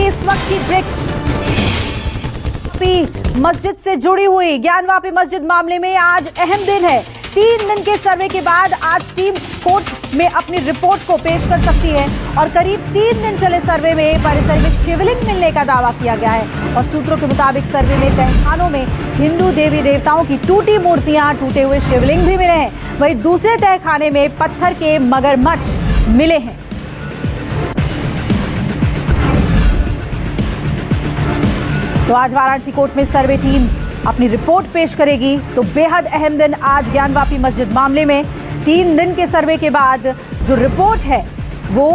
होगी इस वक्त की ब्रेक। मस्जिद से जुड़ी हुई ज्ञानवापी मस्जिद मामले में आज अहम दिन है। 3 दिन के सर्वे के बाद आज टीम कोर्ट में अपनी रिपोर्ट को पेश कर सकती है और करीब 3 दिन चले सर्वे में परिसर में शिवलिंग मिलने का दावा किया गया है और सूत्रों के मुताबिक सर्वे में तहखानों में हिंदू देवी देवताओं की टूटी मूर्तियां, टूटे हुए शिवलिंग भी मिले हैं। वहीं दूसरे तहखाने में पत्थर के मगरमच्छ मिले हैं। तो आज वाराणसी कोर्ट में सर्वे टीम अपनी रिपोर्ट पेश करेगी। तो बेहद अहम दिन आज ज्ञानवापी मस्जिद मामले में 3 दिन के सर्वे के बाद जो रिपोर्ट है वो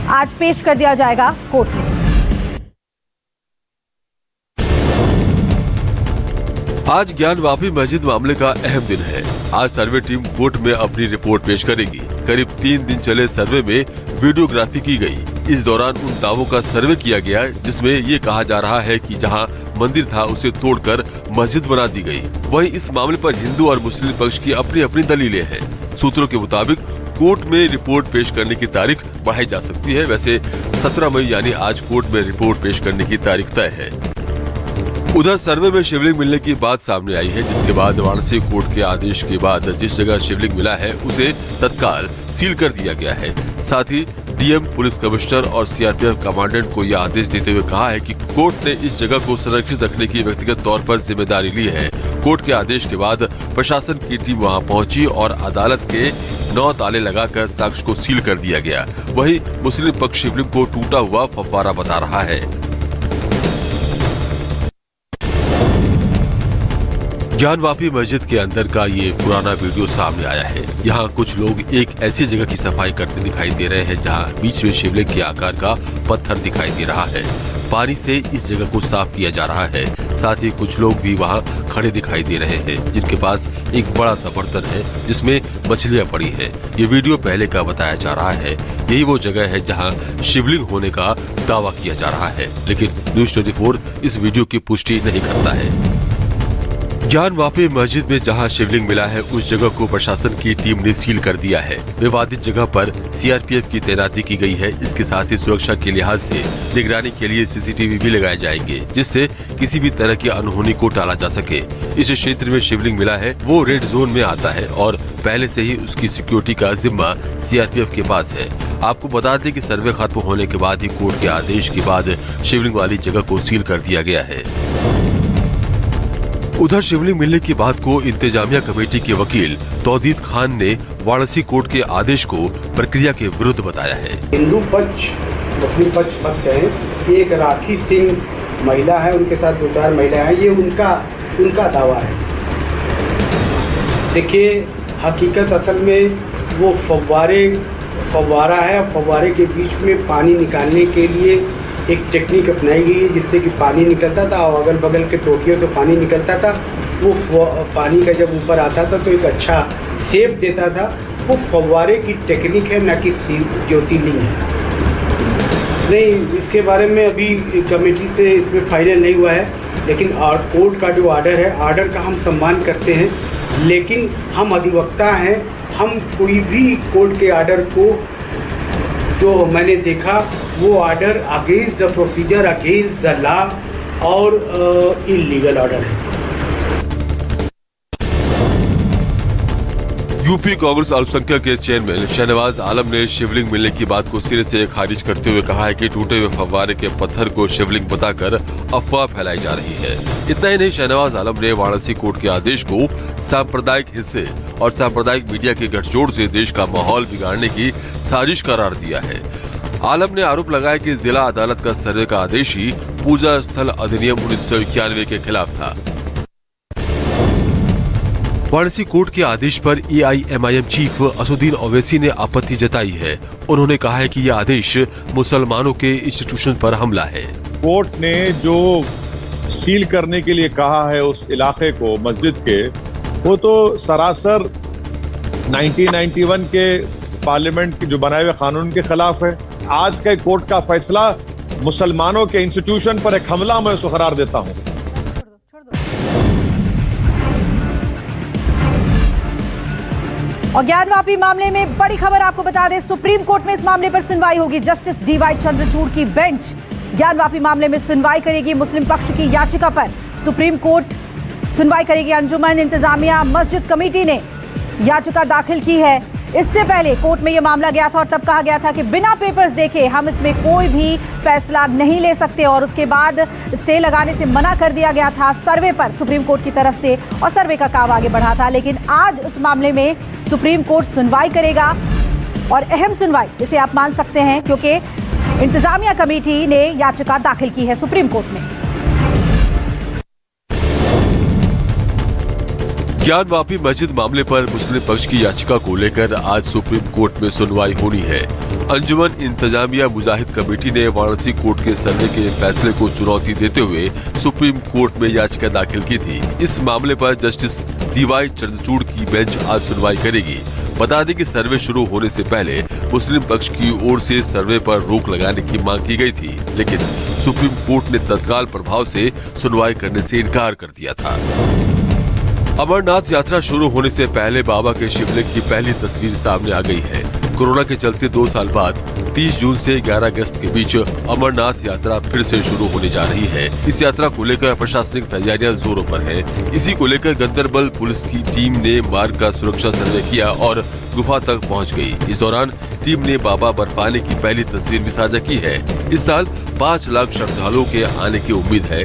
आज पेश कर दिया जाएगा कोर्ट में। आज ज्ञानवापी मस्जिद मामले का अहम दिन है। आज सर्वे टीम कोर्ट में अपनी रिपोर्ट पेश करेगी। करीब 3 दिन चले सर्वे में वीडियोग्राफी की गई। इस दौरान उन दावों का सर्वे किया गया जिसमें ये कहा जा रहा है कि जहां मंदिर था उसे तोड़कर मस्जिद बना दी गई। वहीं इस मामले पर हिंदू और मुस्लिम पक्ष की अपनी अपनी दलीलें हैं। सूत्रों के मुताबिक कोर्ट में रिपोर्ट पेश करने की तारीख बढ़ाई जा सकती है। वैसे 17 मई यानी आज कोर्ट में रिपोर्ट पेश करने की तारीख तय है। उधर सर्वे में शिवलिंग मिलने की बात सामने आई है, जिसके बाद वाराणसी कोर्ट के आदेश के बाद जिस जगह शिवलिंग मिला है उसे तत्काल सील कर दिया गया है। साथ ही डीएम, पुलिस कमिश्नर और सीआरपीएफ कमांडेंट को यह आदेश देते हुए कहा है कि कोर्ट ने इस जगह को संरक्षित रखने की व्यक्तिगत तौर पर जिम्मेदारी ली है। कोर्ट के आदेश के बाद प्रशासन की टीम वहां पहुंची और अदालत के 9 ताले लगाकर साक्ष्य को सील कर दिया गया। वहीं मुस्लिम पक्ष शिवलिंग को टूटा हुआ फव्वारा बता रहा है। ज्ञानवापी मस्जिद के अंदर का ये पुराना वीडियो सामने आया है। यहाँ कुछ लोग एक ऐसी जगह की सफाई करते दिखाई दे रहे हैं जहाँ बीच में शिवलिंग के आकार का पत्थर दिखाई दे रहा है। पानी से इस जगह को साफ किया जा रहा है। साथ ही कुछ लोग भी वहाँ खड़े दिखाई दे रहे हैं जिनके पास एक बड़ा सा बर्तन है जिसमें मछलियाँ पड़ी हैं। ये वीडियो पहले का बताया जा रहा है। यही वो जगह है जहाँ शिवलिंग होने का दावा किया जा रहा है, लेकिन न्यूज़ 24 इस वीडियो की पुष्टि नहीं करता है। ज्ञानवापी मस्जिद में जहां शिवलिंग मिला है उस जगह को प्रशासन की टीम ने सील कर दिया है। विवादित जगह पर सीआरपीएफ की तैनाती की गई है। इसके साथ ही सुरक्षा के लिहाज से निगरानी के लिए सीसीटीवी भी लगाए जाएंगे, जिससे किसी भी तरह की अनहोनी को टाला जा सके। इस क्षेत्र में शिवलिंग मिला है वो रेड जोन में आता है और पहले से ही उसकी सिक्योरिटी का जिम्मा सीआरपीएफ के पास है। आपको बता दें कि सर्वे खत्म होने के बाद ही कोर्ट के आदेश के बाद शिवलिंग वाली जगह को सील कर दिया गया है। उधर शिवलिंग मिलने की बात को इंतजामिया कमेटी के वकील तौदीद खान ने वाराणसी कोर्ट के आदेश को प्रक्रिया के विरुद्ध बताया है। हिंदू पक्ष मुस्लिम पक्ष मत कहें, एक राखी सिंह महिला है, उनके साथ 2-4 महिलाएं हैं, ये उनका दावा है। देखिए हकीकत असल में वो फव्वारा है। फव्वारे के बीच में पानी निकालने के लिए एक टेक्निक अपनाई गई है जिससे कि पानी निकलता था और अगल बगल के टोटियों से पानी निकलता था। वो पानी का जब ऊपर आता था तो एक अच्छा शेप देता था। वो फव्वारे की टेक्निक है, न कि ज्योतिर्लिंग है। नहीं, इसके बारे में अभी कमेटी से इसमें फाइनल नहीं हुआ है, लेकिन कोर्ट का जो आर्डर है, आर्डर का हम सम्मान करते हैं। लेकिन हम अधिवक्ता हैं, हम कोई भी कोर्ट के आर्डर को, जो मैंने देखा वो order against the procedure, against the law और इलीगल ऑर्डर है। यूपी कांग्रेस अल्पसंख्यक के चेयरमैन शहनवाज आलम ने शिवलिंग मिलने की बात को सिरे से खारिज करते हुए कहा है कि टूटे हुए फव्वारे के पत्थर को शिवलिंग बताकर अफवाह फैलाई जा रही है। इतना ही नहीं, शहनवाज आलम ने वाराणसी कोर्ट के आदेश को सांप्रदायिक हिस्से और सांप्रदायिक मीडिया के गठजोड़ से देश का माहौल बिगाड़ने की साजिश करार दिया है। आलम ने आरोप लगाया कि जिला अदालत का सर्वे का आदेश ही पूजा स्थल अधिनियम 1991 के खिलाफ था। वाराणसी कोर्ट के आदेश पर एआईएमआईएम चीफ असदुद्दीन ओवैसी ने आपत्ति जताई है। उन्होंने कहा है कि यह आदेश मुसलमानों के इंस्टीट्यूशन पर हमला है। कोर्ट ने जो सील करने के लिए कहा है उस इलाके को, मस्जिद के, वो तो सरासर 1991 के पार्लियामेंट के जो बनाए हुए कानून के खिलाफ है। आज के कोर्ट का फैसला मुसलमानों के इंस्टीट्यूशन पर एक हमला मैं उसको करार देता हूं। और ज्ञानवापी मामले में बड़ी खबर आपको बता दें, सुप्रीम कोर्ट में इस मामले पर सुनवाई होगी। जस्टिस डीवाई चंद्रचूड़ की बेंच ज्ञानवापी मामले में सुनवाई करेगी मुस्लिम पक्ष की याचिका पर। सुप्रीम कोर्ट सुनवाई करेगी। अंजुमन इंतजामिया मस्जिद कमेटी ने याचिका दाखिल की है। इससे पहले कोर्ट में यह मामला गया था और तब कहा गया था कि बिना पेपर्स देखे हम इसमें कोई भी फैसला नहीं ले सकते, और उसके बाद स्टे लगाने से मना कर दिया गया था सर्वे पर सुप्रीम कोर्ट की तरफ से, और सर्वे का काम आगे बढ़ा था। लेकिन आज इस मामले में सुप्रीम कोर्ट सुनवाई करेगा, और अहम सुनवाई इसे आप मान सकते हैं क्योंकि इंतजामिया कमेटी ने याचिका दाखिल की है सुप्रीम कोर्ट में। ज्ञानवापी मस्जिद मामले पर मुस्लिम पक्ष की याचिका को लेकर आज सुप्रीम कोर्ट में सुनवाई होनी है। अंजुमन इंतजामिया मुजाहिद कमेटी ने वाराणसी कोर्ट के सर्वे के फैसले को चुनौती देते हुए सुप्रीम कोर्ट में याचिका दाखिल की थी। इस मामले पर जस्टिस डीवाई चंद्रचूड़ की बेंच आज सुनवाई करेगी। बता दें कि सर्वे शुरू होने से पहले मुस्लिम पक्ष की ओर से सर्वे पर रोक लगाने की मांग की गई थी, लेकिन सुप्रीम कोर्ट ने तत्काल प्रभाव से सुनवाई करने से इनकार कर दिया था। अमरनाथ यात्रा शुरू होने से पहले बाबा के शिवलिंग की पहली तस्वीर सामने आ गई है। कोरोना के चलते 2 साल बाद 30 जून से 11 अगस्त के बीच अमरनाथ यात्रा फिर से शुरू होने जा रही है। इस यात्रा को लेकर प्रशासनिक तैयारियां जोरों पर है। इसी को लेकर गंदरबल पुलिस की टीम ने मार्ग का सुरक्षा सर्वे किया और गुफा तक पहुंच गई। इस दौरान टीम ने बाबा बर्फाने की पहली तस्वीर भी साझा की है। इस साल 5 लाख श्रद्धालुओं के आने की उम्मीद है।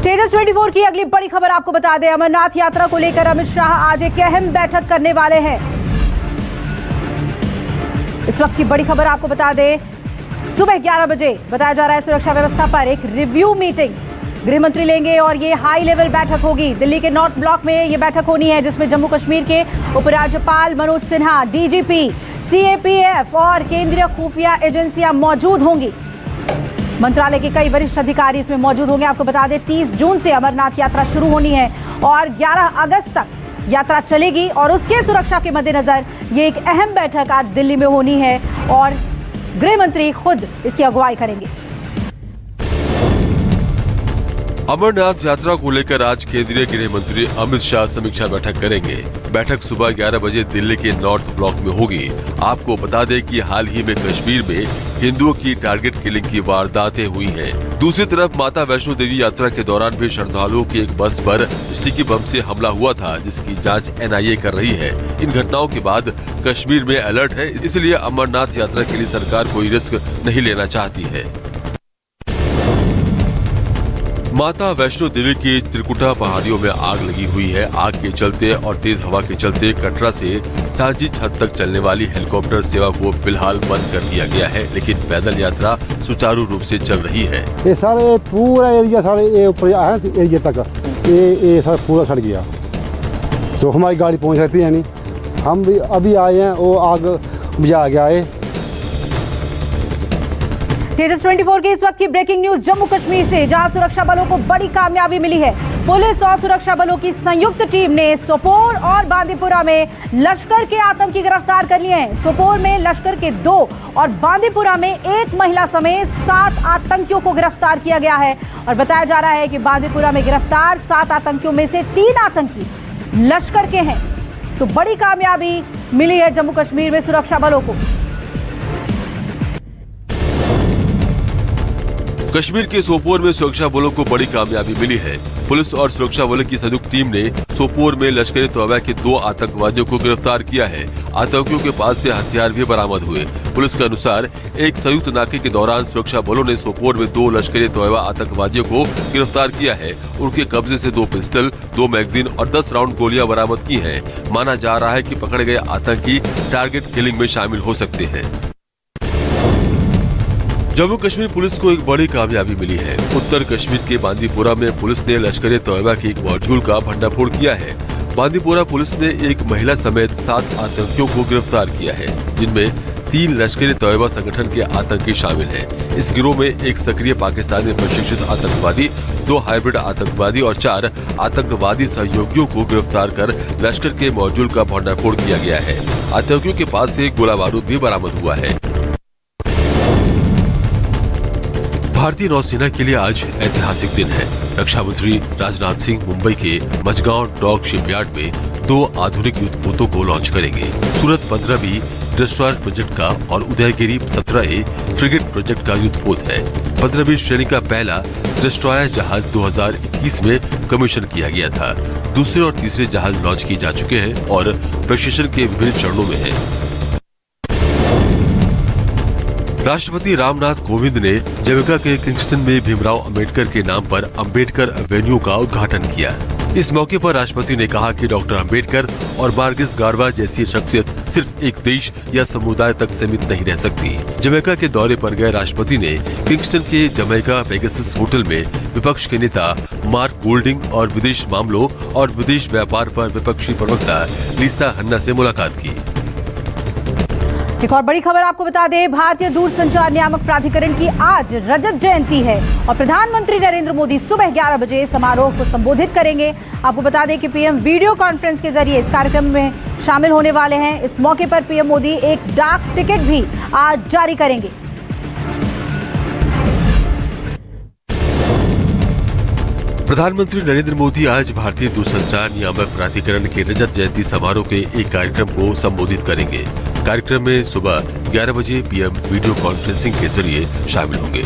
तेजस 24 की अगली बड़ी खबर आपको बता दें, अमरनाथ यात्रा को लेकर अमित शाह आज एक अहम बैठक करने वाले हैं। इस वक्त की बड़ी खबर आपको बता दें, सुबह 11 बजे बताया जा रहा है सुरक्षा व्यवस्था पर एक रिव्यू मीटिंग गृह मंत्री लेंगे, और ये हाई लेवल बैठक होगी। दिल्ली के नॉर्थ ब्लॉक में ये बैठक होनी है, जिसमें जम्मू कश्मीर के उपराज्यपाल मनोज सिन्हा, डीजीपी, सीएपीएफ और केंद्रीय खुफिया एजेंसियां मौजूद होंगी। मंत्रालय के कई वरिष्ठ अधिकारी इसमें मौजूद होंगे। आपको बता दें 30 जून से अमरनाथ यात्रा शुरू होनी है और 11 अगस्त तक यात्रा चलेगी, और उसके सुरक्षा के मद्देनजर ये एक अहम बैठक आज दिल्ली में होनी है और गृह मंत्री खुद इसकी अगुवाई करेंगे। अमरनाथ यात्रा को लेकर आज केंद्रीय गृह मंत्री अमित शाह समीक्षा बैठक करेंगे। बैठक सुबह 11 बजे दिल्ली के नॉर्थ ब्लॉक में होगी। आपको बता दें कि हाल ही में कश्मीर में हिंदुओं की टारगेट किलिंग की वारदातें हुई हैं। दूसरी तरफ माता वैष्णो देवी यात्रा के दौरान भी श्रद्धालुओं की एक बस पर स्टिकी बम से हमला हुआ था, जिसकी जांच एनआईए कर रही है। इन घटनाओं के बाद कश्मीर में अलर्ट है, इसलिए अमरनाथ यात्रा के लिए सरकार कोई रिस्क नहीं लेना चाहती है। माता वैष्णो देवी की त्रिकुटा पहाड़ियों में आग लगी हुई है। आग के चलते और तेज हवा के चलते कटरा से सांची छत तक चलने वाली हेलीकॉप्टर सेवा को फिलहाल बंद कर दिया गया है, लेकिन पैदल यात्रा सुचारू रूप से चल रही है। ये सारे पूरा एरिया सारे ये ऊपर आया एरिया तक ये सारा पूरा सड़ गया, तो हमारी गाड़ी पहुंच सकती है नहीं। हम भी अभी आए हैं, वो आग बुझा गया है। तेजस 24 की इस वक्त की ब्रेकिंग न्यूज जम्मू कश्मीर से, जहां सुरक्षा बलों को बड़ी कामयाबी मिली है। पुलिस और सुरक्षा बलों की संयुक्त टीम ने सोपोर और बांदीपुरा में लश्कर के आतंकी गिरफ्तार कर लिए हैं। सोपोर में लश्कर के 2 और बांदीपुरा में 1 महिला समेत 7 आतंकियों को गिरफ्तार किया गया है, और बताया जा रहा है कि बांदीपुरा में गिरफ्तार 7 आतंकियों में से 3 आतंकी लश्कर के हैं। तो बड़ी कामयाबी मिली है जम्मू कश्मीर में सुरक्षा बलों को। कश्मीर के सोपोर में सुरक्षा बलों को बड़ी कामयाबी मिली है। पुलिस और सुरक्षा बलों की संयुक्त टीम ने सोपोर में लश्कर तौबा के 2 आतंकवादियों को गिरफ्तार किया है। आतंकियों के पास से हथियार भी बरामद हुए। पुलिस के अनुसार एक संयुक्त नाके के दौरान सुरक्षा बलों ने सोपोर में 2 लश्कर तौबा आतंकवादियों को गिरफ्तार किया है। उनके कब्जे से 2 पिस्टल, 2 मैगजीन और 10 राउंड गोलियां बरामद की हैं। माना जा रहा है कि पकड़े गए आतंकी टारगेट किलिंग में शामिल हो सकते हैं। जम्मू कश्मीर पुलिस को एक बड़ी कामयाबी मिली है। उत्तर कश्मीर के बांदीपुरा में पुलिस ने लश्कर तौबा के एक मॉड्यूल का भंडाफोड़ किया है। बांदीपुरा पुलिस ने एक महिला समेत 7 आतंकियों को गिरफ्तार किया है, जिनमें 3 लश्कर तौबा संगठन के आतंकी शामिल हैं। इस गिरोह में एक सक्रिय पाकिस्तानी प्रशिक्षित आतंकवादी, 2 हाइब्रिड आतंकवादी और 4 आतंकवादी सहयोगियों को गिरफ्तार कर लश्कर के मॉड्यूल का भंडाफोड़ किया गया है। आतंकियों के पास से गोला बारूद भी बरामद हुआ है। भारतीय नौसेना के लिए आज ऐतिहासिक दिन है। रक्षा मंत्री राजनाथ सिंह मुंबई के मझगांव डॉक शिपयार्ड में 2 आधुनिक युद्धपोतों को लॉन्च करेंगे। सूरत 15 भी डिस्ट्रॉयर प्रोजेक्ट का और उदयगिरी 17A फ्रिगेट प्रोजेक्ट का युद्धपोत है। 15वीं श्रेणी का पहला डिस्ट्रॉयर जहाज 2021 में कमीशन किया गया था। दूसरे और तीसरे जहाज लॉन्च किए जा चुके हैं और प्रशिक्षण के विभिन्न चरणों में हैं। राष्ट्रपति रामनाथ कोविंद ने जमैका के किंगस्टन में भीमराव अंबेडकर के नाम पर अंबेडकर एवेन्यू का उद्घाटन किया। इस मौके पर राष्ट्रपति ने कहा कि डॉक्टर अंबेडकर और मार्गस गार्वा जैसी शख्सियत सिर्फ एक देश या समुदाय तक सीमित नहीं रह सकती। जमैका के दौरे पर गए राष्ट्रपति ने किंगस्टन के जमैका पेगासस होटल में विपक्ष के नेता मार्क गोल्डिंग और विदेश मामलों और विदेश व्यापार पर विपक्षी प्रवक्ता लीसा हन्ना से मुलाकात की। एक और बड़ी खबर आपको बता दें, भारतीय दूरसंचार नियामक प्राधिकरण की आज रजत जयंती है और प्रधानमंत्री नरेंद्र मोदी सुबह 11 बजे समारोह को संबोधित करेंगे। आपको बता दें कि पीएम वीडियो कॉन्फ्रेंस के जरिए इस कार्यक्रम में शामिल होने वाले हैं। इस मौके पर पीएम मोदी एक डाक टिकट भी आज जारी करेंगे। प्रधानमंत्री नरेंद्र मोदी आज भारतीय दूरसंचार नियामक प्राधिकरण के रजत जयंती समारोह के एक कार्यक्रम को संबोधित करेंगे। कार्यक्रम में सुबह 11 बजे पीएम वीडियो कॉन्फ्रेंसिंग के जरिए शामिल होंगे।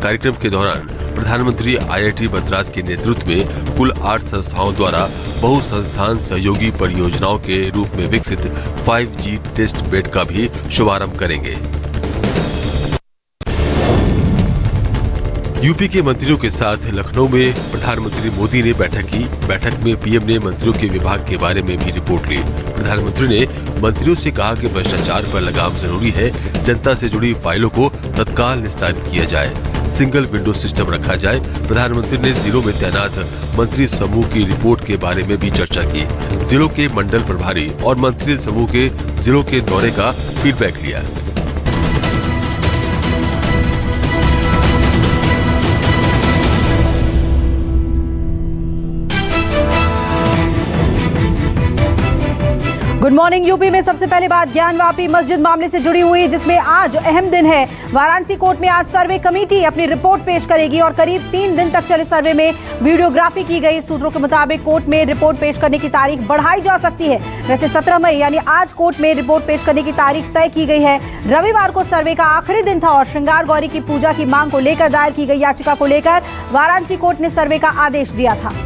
कार्यक्रम के दौरान प्रधानमंत्री IIT मद्रास के नेतृत्व में कुल 8 संस्थाओं द्वारा बहु संस्थान सहयोगी परियोजनाओं के रूप में विकसित 5G टेस्ट बेड का भी शुभारंभ करेंगे। यूपी के मंत्रियों के साथ लखनऊ में प्रधानमंत्री मोदी ने बैठक की। बैठक में पीएम ने मंत्रियों के विभाग के बारे में भी रिपोर्ट ली। प्रधानमंत्री ने मंत्रियों से कहा कि भ्रष्टाचार पर लगाम जरूरी है। जनता से जुड़ी फाइलों को तत्काल निस्तारित किया जाए, सिंगल विंडो सिस्टम रखा जाए। प्रधानमंत्री ने जिलों में तैनात मंत्री समूह की रिपोर्ट के बारे में भी चर्चा की। जिलों के मंडल प्रभारी और मंत्री समूह के जिलों के दौरे का फीडबैक लिया। Good morning. यूपी में सबसे पहले बात ज्ञानवापी मस्जिद मामले से जुड़ी हुई, जिसमें आज अहम दिन है। वाराणसी कोर्ट में आज सर्वे कमेटी अपनी रिपोर्ट पेश करेगी और करीब 3 दिन तक चले सर्वे में वीडियोग्राफी की गई। सूत्रों के मुताबिक कोर्ट में रिपोर्ट पेश करने की तारीख बढ़ाई जा सकती है। वैसे 17 मई यानी आज कोर्ट में रिपोर्ट पेश करने की तारीख तय की गई है। रविवार को सर्वे का आखिरी दिन था और श्रृंगार गौरी की पूजा की मांग को लेकर दायर की गई याचिका को लेकर वाराणसी कोर्ट ने सर्वे का आदेश दिया था।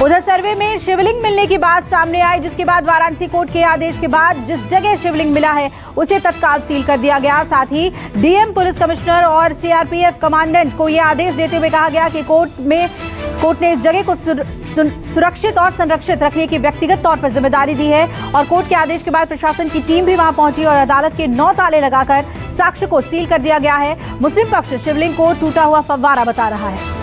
उधर सर्वे में शिवलिंग मिलने की बात सामने आई, जिसके बाद वाराणसी कोर्ट के आदेश के बाद जिस जगह शिवलिंग मिला है उसे तत्काल सील कर दिया गया। साथ ही डीएम, पुलिस कमिश्नर और सीआरपीएफ कमांडेंट को यह आदेश देते हुए कहा गया कि कोर्ट ने इस जगह को सुरक्षित और संरक्षित रखने की व्यक्तिगत तौर पर जिम्मेदारी दी है। और कोर्ट के आदेश के बाद प्रशासन की टीम भी वहां पहुंची और अदालत के 9 ताले लगाकर साक्ष्य को सील कर दिया गया है। मुस्लिम पक्ष शिवलिंग को टूटा हुआ फव्वारा बता रहा है।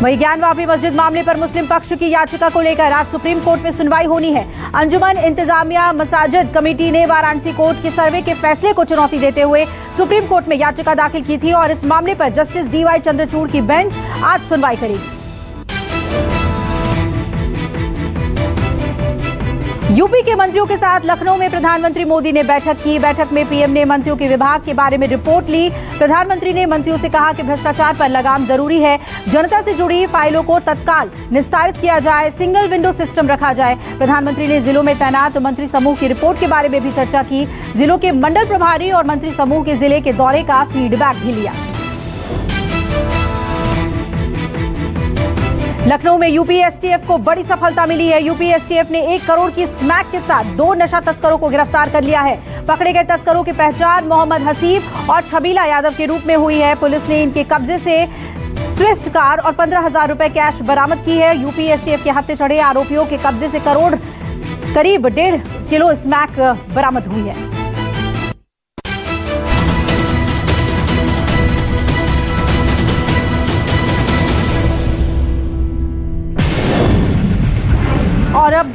वहीं ज्ञानवापी मस्जिद मामले पर मुस्लिम पक्ष की याचिका को लेकर आज सुप्रीम कोर्ट में सुनवाई होनी है। अंजुमन इंतजामिया मसाजिद कमेटी ने वाराणसी कोर्ट के सर्वे के फैसले को चुनौती देते हुए सुप्रीम कोर्ट में याचिका दाखिल की थी और इस मामले पर जस्टिस DY चंद्रचूड़ की बेंच आज सुनवाई करेगी। यूपी के मंत्रियों के साथ लखनऊ में प्रधानमंत्री मोदी ने बैठक की। बैठक में पीएम ने मंत्रियों के विभाग के बारे में रिपोर्ट ली। प्रधानमंत्री ने मंत्रियों से कहा कि भ्रष्टाचार पर लगाम जरूरी है, जनता से जुड़ी फाइलों को तत्काल निस्तारित किया जाए, सिंगल विंडो सिस्टम रखा जाए। प्रधानमंत्री ने जिलों में तैनात मंत्री समूह की रिपोर्ट के बारे में भी चर्चा की। जिलों के मंडल प्रभारी और मंत्री समूह के जिले के दौरे का फीडबैक भी लिया। लखनऊ में यूपी एसटीएफ को बड़ी सफलता मिली है। यूपी एसटीएफ ने 1 करोड़ की स्मैक के साथ 2 नशा तस्करों को गिरफ्तार कर लिया है। पकड़े गए तस्करों की पहचान मोहम्मद हसीब और छबीला यादव के रूप में हुई है। पुलिस ने इनके कब्जे से स्विफ्ट कार और 15,000 रुपए कैश बरामद की है। यूपी एसटीएफ के हत्थे चढ़े आरोपियों के कब्जे से करीब 1.5 किलो स्मैक बरामद हुई है। और अब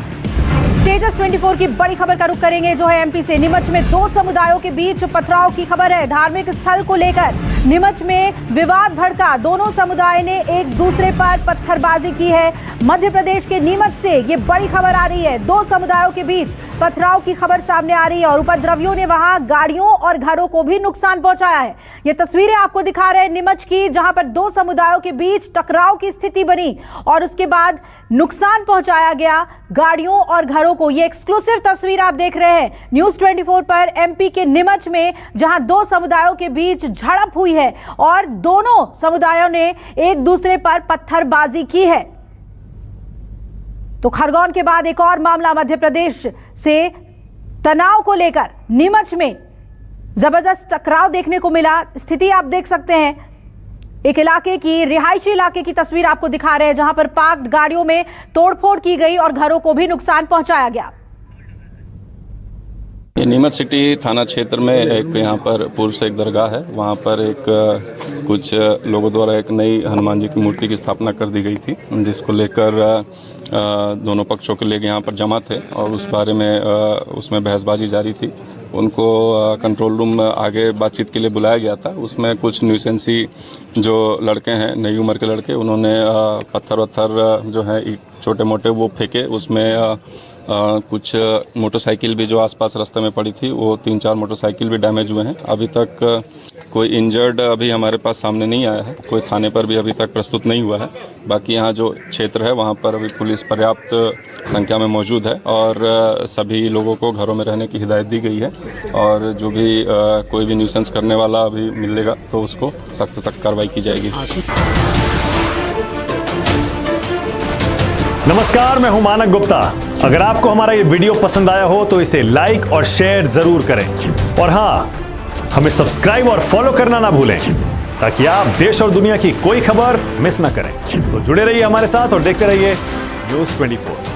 तेजस 24 की बड़ी खबर का रुख करेंगे जो है एमपी से। नीमच में दो समुदायों के बीच पथराव की खबर है। धार्मिक स्थल को लेकर नीमच में विवाद भड़का। दोनों समुदाय ने एक दूसरे पर पत्थरबाजी की है। मध्य प्रदेश के नीमच से ये बड़ी खबर आ रही है। दो समुदायों के बीच पथराव की खबर सामने आ रही है और उपद्रवियों ने वहां गाड़ियों और घरों को भी नुकसान पहुंचाया है। ये तस्वीरें आपको दिखा रहे हैं नीमच की, जहां पर दो समुदायों के बीच टकराव की स्थिति बनी और उसके बाद नुकसान पहुंचाया गया गाड़ियों और घरों को। ये एक्सक्लूसिव तस्वीर आप देख रहे हैं न्यूज़ 24 पर एमपी के नीमच में, जहां दो समुदायों के बीच झड़प हुई है और दोनों समुदायों ने एक दूसरे पर पत्थरबाजी की है। तो खरगोन के बाद एक और मामला मध्य प्रदेश से तनाव को लेकर नीमच में जबरदस्त टकराव देखने को मिला। स्थिति आप देख सकते हैं, एक इलाके की, रिहायशी इलाके की तस्वीर आपको दिखा रहे हैं जहां पर पार्क्ड गाड़ियों में तोड़फोड़ की गई और घरों को भी नुकसान पहुंचाया गया। ये नीमच सिटी थाना क्षेत्र में एक यहाँ पर पूर्व से एक दरगाह है। वहाँ पर एक कुछ लोगों द्वारा एक नई हनुमान जी की मूर्ति की स्थापना कर दी गई थी, जिसको लेकर दोनों पक्षों के लोग यहाँ पर जमा थे और उस बारे में उसमें बहसबाजी जारी थी। उनको कंट्रोल रूम आगे बातचीत के लिए बुलाया गया था। उसमें कुछ न्यूसेंसी जो लड़के हैं, नई उम्र के लड़के, उन्होंने पत्थर वत्थर जो है छोटे मोटे वो फेंके। उसमें कुछ मोटरसाइकिल भी जो आसपास रास्ते में पड़ी थी, वो 3-4 मोटरसाइकिल भी डैमेज हुए हैं। अभी तक कोई इंजर्ड अभी हमारे पास सामने नहीं आया है, कोई थाने पर भी अभी तक प्रस्तुत नहीं हुआ है। बाकी यहाँ जो क्षेत्र है वहाँ पर अभी पुलिस पर्याप्त संख्या में मौजूद है और सभी लोगों को घरों में रहने की हिदायत दी गई है और जो भी कोई भी न्यूसेंस करने वाला अभी मिलेगा तो उसको सख्त से सख्त कार्रवाई की जाएगी। नमस्कार, मैं हूं मानक गुप्ता। अगर आपको हमारा ये वीडियो पसंद आया हो तो इसे लाइक और शेयर जरूर करें और हाँ, हमें सब्सक्राइब और फॉलो करना ना भूलें ताकि आप देश और दुनिया की कोई खबर मिस ना करें। तो जुड़े रहिए हमारे साथ और देखते रहिए न्यूज़ 24।